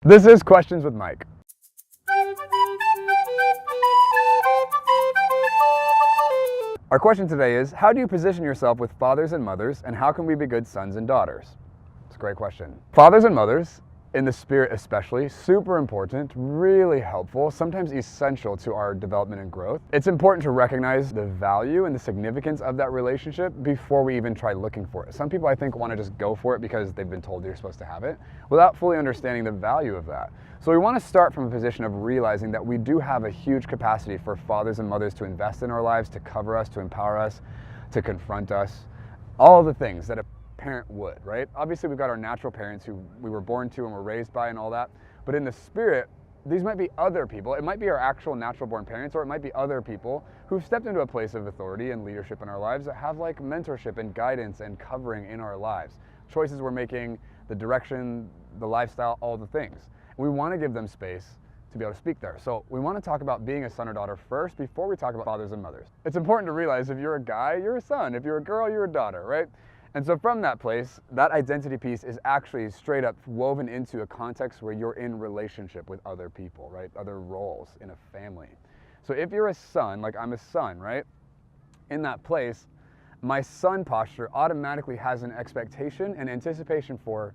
This is Questions with Mike. Our question today is, how do you position yourself with fathers and mothers, and how can we be good sons and daughters? It's a great question. Fathers and mothers, in the spirit especially, super important, really helpful, sometimes essential to our development and growth. It's important to recognize the value and the significance of that relationship before we even try looking for it. Some people, I think, want to just go for it because they've been told they're supposed to have it without fully understanding the value of that. So we want to start from a position of realizing that we do have a huge capacity for fathers and mothers to invest in our lives, to cover us, to empower us, to confront us, all the things that a parent would, right? Obviously, we've got our natural parents who we were born to and were raised by and all that, but in the spirit, these might be other people. It might be our actual natural born parents, or it might be other people who've stepped into a place of authority and leadership in our lives that have like mentorship and guidance and covering in our lives. Choices we're making, the direction, the lifestyle, all the things. We want to give them space to be able to speak there. So we want to talk about being a son or daughter first before we talk about fathers and mothers. It's important to realize if you're a guy, you're a son. If you're a girl, you're a daughter, right? And so from that place, that identity piece is actually straight up woven into a context where you're in relationship with other people, right? Other roles in a family. So if you're a son, like I'm a son, right? In that place, my son posture automatically has an expectation and anticipation for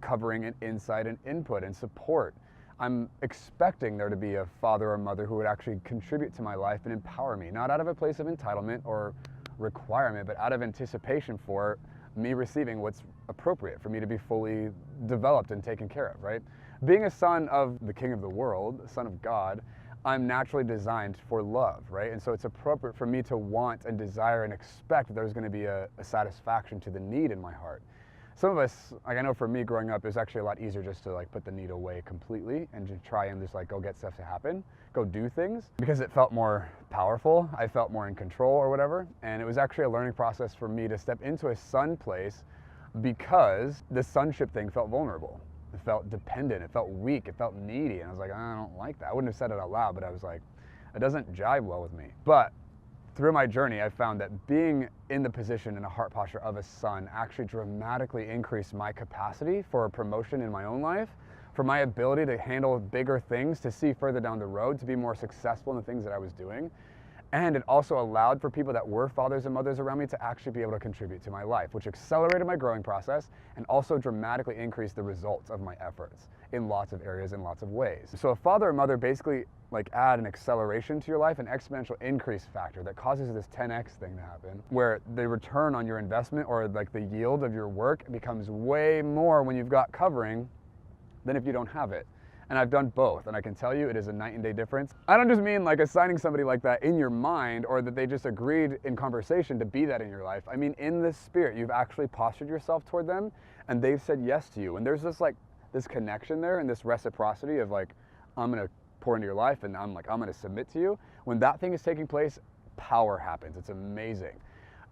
covering and insight and input and support. I'm expecting there to be a father or mother who would actually contribute to my life and empower me, not out of a place of entitlement or requirement, but out of anticipation for me receiving what's appropriate for me to be fully developed and taken care of, right? Being a son of the King of the world, a son of God, I'm naturally designed for love, right? And so it's appropriate for me to want and desire and expect that there's going to be a satisfaction to the need in my heart. Some of us, like I know for me growing up, it was actually a lot easier just to like put the need away completely and just try and just like go get stuff to happen, go do things, because it felt more powerful. I felt more in control or whatever. And it was actually a learning process for me to step into a son place because the sonship thing felt vulnerable. It felt dependent, it felt weak, it felt needy. And I was like, I don't like that. I wouldn't have said it out loud, but I was like, it doesn't jive well with me. But through my journey, I found that being in the position and a heart posture of a son actually dramatically increased my capacity for a promotion in my own life, for my ability to handle bigger things, to see further down the road, to be more successful in the things that I was doing. And it also allowed for people that were fathers and mothers around me to actually be able to contribute to my life, which accelerated my growing process and also dramatically increased the results of my efforts in lots of areas in lots of ways. So a father or mother basically like add an acceleration to your life, an exponential increase factor that causes this 10x thing to happen, where the return on your investment or like the yield of your work becomes way more when you've got covering than if you don't have it. And I've done both, and I can tell you it is a night and day difference. I don't just mean like assigning somebody like that in your mind or that they just agreed in conversation to be that in your life. I mean in this spirit, you've actually postured yourself toward them and they've said yes to you. And there's this like this connection there and this reciprocity of like, I'm gonna pour into your life and I'm gonna submit to you. When that thing is taking place, power happens. It's amazing.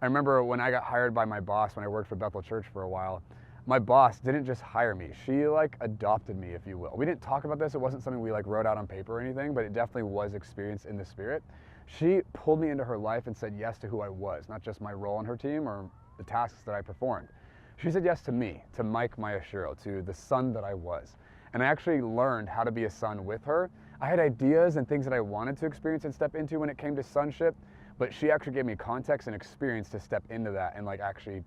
I remember when I got hired by my boss when I worked for Bethel Church for a while, my boss didn't just hire me, she like adopted me, if you will. We didn't talk about this, it wasn't something we like wrote out on paper or anything, but it definitely was experienced in the spirit. She pulled me into her life and said yes to who I was, not just my role on her team or the tasks that I performed. She said yes to me, to Mike Maeshiro, to the son that I was. And I actually learned how to be a son with her. I had ideas and things that I wanted to experience and step into when it came to sonship, but she actually gave me context and experience to step into that and like actually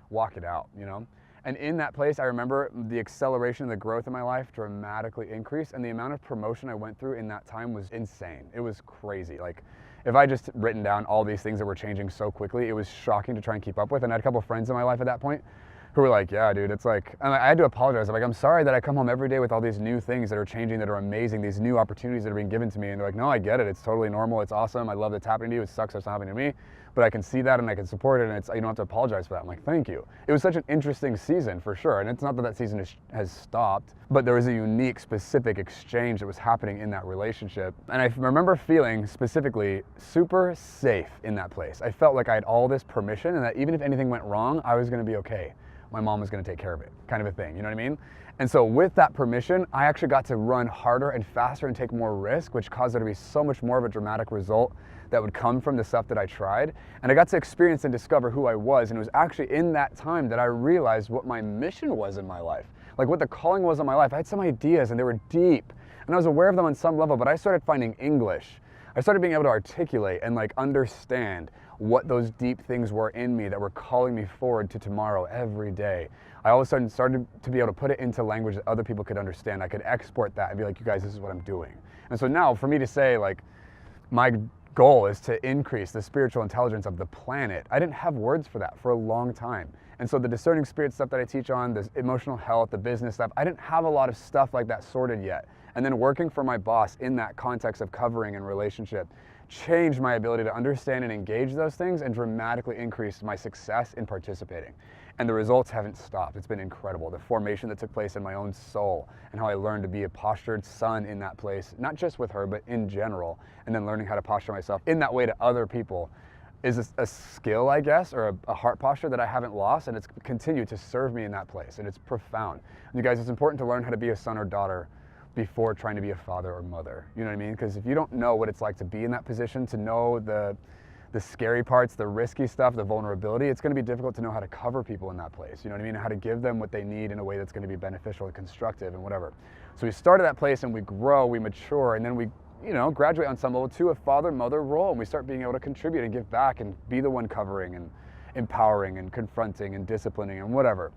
walk it out, you know? And in that place, I remember the acceleration of the growth in my life dramatically increased, and the amount of promotion I went through in that time was insane. It was crazy. Like, if I just written down all these things that were changing so quickly, it was shocking to try and keep up with. And I had a couple of friends in my life at that point who were like, yeah, dude, it's like, and I had to apologize. I'm like, I'm sorry that I come home every day with all these new things that are changing, that are amazing, these new opportunities that are being given to me. And they're like, no, I get it. It's totally normal. It's awesome. I love that it's happening to you. It sucks that it's not happening to me, but I can see that and I can support it. And it's, you don't have to apologize for that. I'm like, thank you. It was such an interesting season for sure. And it's not that that season has stopped, but there was a unique, specific exchange that was happening in that relationship. And I remember feeling specifically super safe in that place. I felt like I had all this permission and that even if anything went wrong, I was going to be okay. My mom was going to take care of it, kind of a thing, you know what I mean? And so with that permission, I actually got to run harder and faster and take more risk, which caused there to be so much more of a dramatic result that would come from the stuff that I tried. And I got to experience and discover who I was. And it was actually in that time that I realized what my mission was in my life. like what the calling was on my life. I had some ideas and they were deep and I was aware of them on some level, but I started finding English. I started being able to articulate and like understand what those deep things were in me that were calling me forward to tomorrow every day. I all of a sudden started to be able to put it into language that other people could understand. I could export that and be like, you guys, this is what I'm doing. And so now for me to say like, my goal is to increase the spiritual intelligence of the planet, I didn't have words for that for a long time. And so the discerning spirit stuff that I teach on, the emotional health, the business stuff, I didn't have a lot of stuff like that sorted yet. And then working for my boss in that context of covering and relationship changed my ability to understand and engage those things and dramatically increased my success in participating. And the results haven't stopped. It's been incredible. The formation that took place in my own soul and how I learned to be a postured son in that place, not just with her, but in general, and then learning how to posture myself in that way to other people is a skill, I guess, or a heart posture that I haven't lost, and it's continued to serve me in that place, and it's profound. And you guys, it's important to learn how to be a son or daughter before trying to be a father or mother. You know what I mean? Because if you don't know what it's like to be in that position, to know the scary parts, the risky stuff, the vulnerability, it's going to be difficult to know how to cover people in that place. You know what I mean? How to give them what they need in a way that's going to be beneficial and constructive and whatever. So we start at that place and we grow, we mature, and then we, you know, graduate on some level to a father-mother role, and we start being able to contribute and give back and be the one covering and empowering and confronting and disciplining and whatever.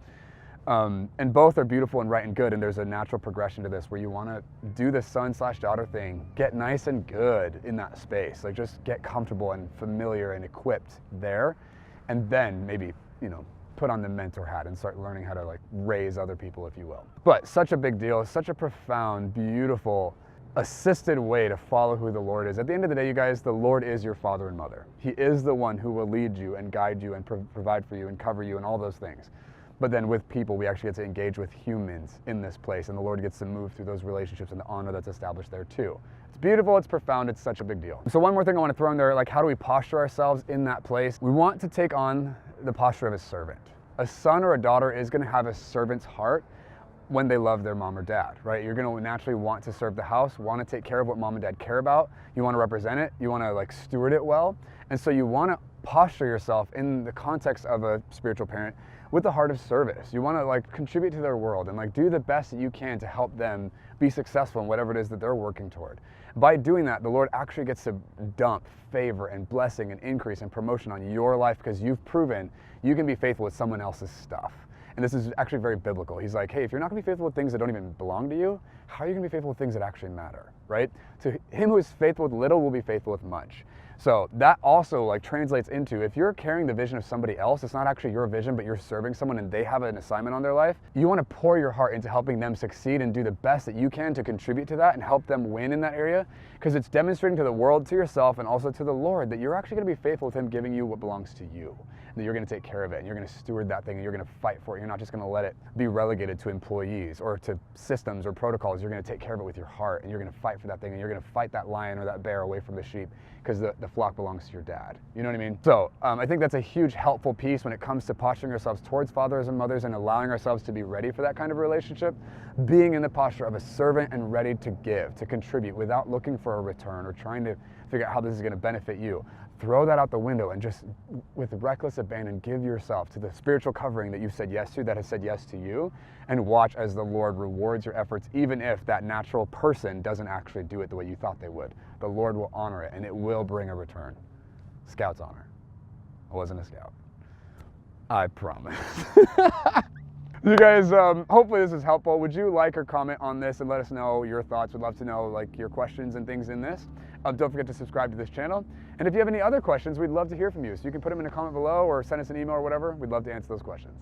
And both are beautiful and right and good, and there's a natural progression to this where you want to do the son/daughter thing, get nice and good in that space, like just get comfortable and familiar and equipped there, and then maybe, you know, put on the mentor hat and start learning how to like raise other people, if you will. But such a big deal, such a profound, beautiful, assisted way to follow who the Lord is. At the end of the day, you guys, the Lord is your father and mother. He is the one who will lead you and guide you and provide for you and cover you and all those things. But then with people, we actually get to engage with humans in this place, and the Lord gets to move through those relationships and the honor that's established there too. It's beautiful, it's profound, it's such a big deal. So one more thing I want to throw in there, like how do we posture ourselves in that place? We want to take on the posture of a servant. A son or a daughter is going to have a servant's heart when they love their mom or dad, right? You're going to naturally want to serve the house, want to take care of what mom and dad care about. You want to represent it. You want to like steward it well. And so you want to posture yourself in the context of a spiritual parent with the heart of service. You want to like contribute to their world and like do the best that you can to help them be successful in whatever it is that they're working toward. By doing that, the Lord actually gets to dump favor and blessing and increase and promotion on your life because you've proven you can be faithful with someone else's stuff. And this is actually very biblical. He's like, hey, if you're not going to be faithful with things that don't even belong to you, how are you going to be faithful with things that actually matter, right? To him who is faithful with little will be faithful with much. So that also like translates into if you're carrying the vision of somebody else, it's not actually your vision, but you're serving someone and they have an assignment on their life, you want to pour your heart into helping them succeed and do the best that you can to contribute to that and help them win in that area, because it's demonstrating to the world, to yourself, and also to the Lord that you're actually going to be faithful with him giving you what belongs to you, that you're going to take care of it and you're going to steward that thing and you're going to fight for it. You're not just going to let it be relegated to employees or to systems or protocols. You're going to take care of it with your heart and you're going to fight for that thing and you're going to fight that lion or that bear away from the sheep because the flock belongs to your dad. You know what I mean? So I think that's a huge helpful piece when it comes to posturing ourselves towards fathers and mothers and allowing ourselves to be ready for that kind of relationship, being in the posture of a servant and ready to give, to contribute without looking for a return or trying to figure out how this is going to benefit you. Throw that out the window and just with reckless abandon give yourself to the spiritual covering that you've said yes to, that has said yes to you, and watch as the Lord rewards your efforts even if that natural person doesn't actually do it the way you thought they would. The Lord will honor it and it will bring a return. Scout's honor. I wasn't a scout. I promise. You guys, hopefully this is helpful. Would you like or comment on this and let us know your thoughts? We'd love to know like your questions and things in this. Don't forget to subscribe to this channel. And if you have any other questions, we'd love to hear from you. So you can put them in a comment below or send us an email or whatever. We'd love to answer those questions.